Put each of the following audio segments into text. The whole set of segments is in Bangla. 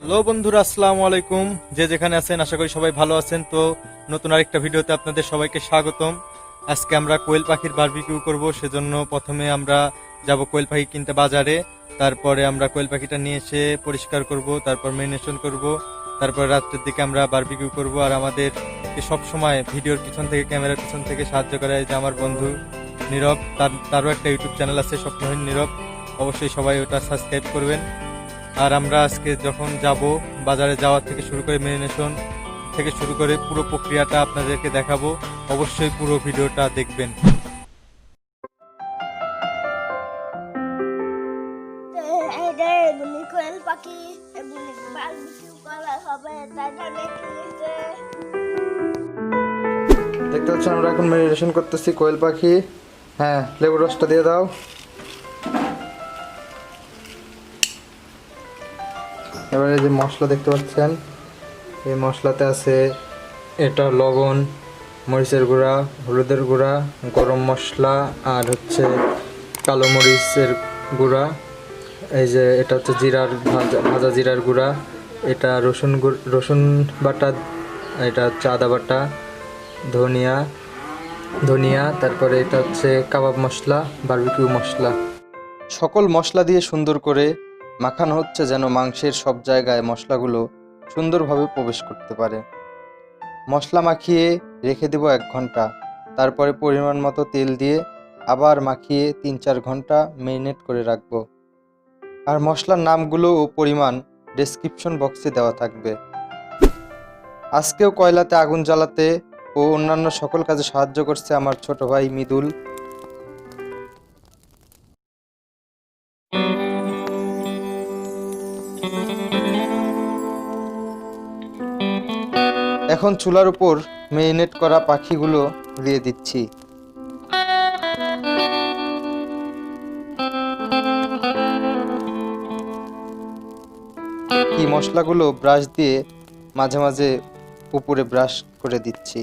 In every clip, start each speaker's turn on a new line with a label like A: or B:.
A: হ্যালো বন্ধুরা, আসসালামু আলাইকুম। যে যেখানে আছেন আশা করি সবাই ভালো আছেন। তো নতুন আরেকটা ভিডিওতে আপনাদের সবাইকে স্বাগতম। আজকে আমরা কোয়েল পাখির বারবিকিউ করব, সেজন্য প্রথমে আমরা যাব কোয়েল পাখি কিনতে বাজারে। তারপরে আমরা কোয়েল পাখিটা নিয়ে এসে পরিষ্কার করব, তারপর ম্যারিনেশন করব, তারপর রাত্রের দিকে আমরা বারবিকিউ করব। আর আমাদের সব সময় ভিডিওর পিছন থেকে, ক্যামেরার পিছন থেকে সাহায্য করে যে আমার বন্ধু নীরব, তারও একটা ইউটিউব চ্যানেল আছে স্বপ্নহীন নীরব, অবশ্যই সবাই ওটা সাবস্ক্রাইব করবেন। আর আমরা আজকে যখন যাব বাজারে যাওয়ার থেকে শুরু করে ম্যারিনেশন থেকে শুরু করে পুরো প্রক্রিয়াটা আপনাদেরকে দেখাবো, অবশ্যই পুরো ভিডিওটা দেখবেন। দেখতে পাচ্ছেন আমরা এখন ম্যারিনেশন করতেছি কোয়েল পাখি। হ্যাঁ, লেবুর রসটা দিয়ে দাও। এবারে যে মশলা দেখতে পাচ্ছেন, এই মশলাতে আছে এটা লবণ, মরিচের গুঁড়া, হলুদের গুঁড়া, গরম মশলা, আর হচ্ছে কালো মরিচের গুঁড়া। এই যে এটা হচ্ছে জিরার ভাজা জিরার গুঁড়া, এটা রসুন বাটা, এটা হচ্ছে আদা বাটা, ধনিয়া, তারপরে এটা হচ্ছে কাবাব মশলা, বারবিকিউ মশলা। সকল মশলা দিয়ে সুন্দর করে মাখানো হচ্ছে যেন মাংসের সব জায়গায় মশলাগুলো সুন্দরভাবে প্রবেশ করতে পারে। মশলা মাখিয়ে রেখে দেব 1 ঘন্টা, তারপরে পরিমাণ মতো তেল দিয়ে আবার মাখিয়ে 3-4 ঘন্টা ম্যারিনেট করে রাখবো। আর মশলার নামগুলো ও পরিমাণ ডেসক্রিপশন বক্সে দেওয়া থাকবে। আজকেও কয়লাতে আগুন জ্বালাতে ও অন্যান্য সকল কাজে সাহায্য করছে আমার ছোট ভাই মৃদুল। এখন চুলার উপর ম্যারিনেট করা পাখিগুলো দিয়ে দিচ্ছি। এই মশলাগুলো ব্রাশ দিয়ে মাঝে মাঝে উপরে ব্রাশ করে দিচ্ছি।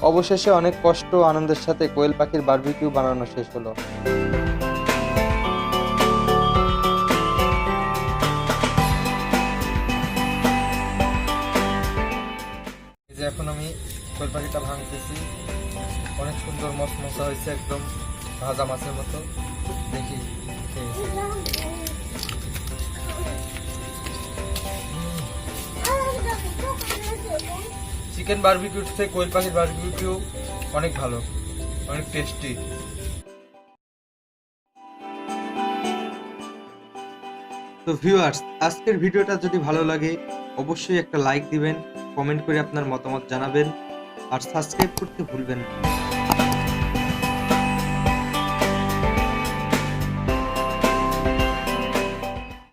A: অবশেষে অনেক কষ্ট ও আনন্দের সাথে কোয়েল পাখির বারবিকিউ বানানো শেষ হলো। এখন আমি কোয়েল পাখিটা ভাঙতেছি। অনেক সুন্দর মশমশা হয়েছে, একদম ভাজা মাছের মতো। দেখি চিকেন বারবিকিউর থেকে কোয়েল পাখির বারবিকিউ অনেক ভালো, অনেক টেস্টি। তো ভিউয়ার্স, আজকের ভিডিওটা যদি ভালো লাগে অবশ্যই একটা লাইক দিবেন, কমেন্ট করে আপনার মতামত জানাবেন আর সাবস্ক্রাইব করতে ভুলবেন না।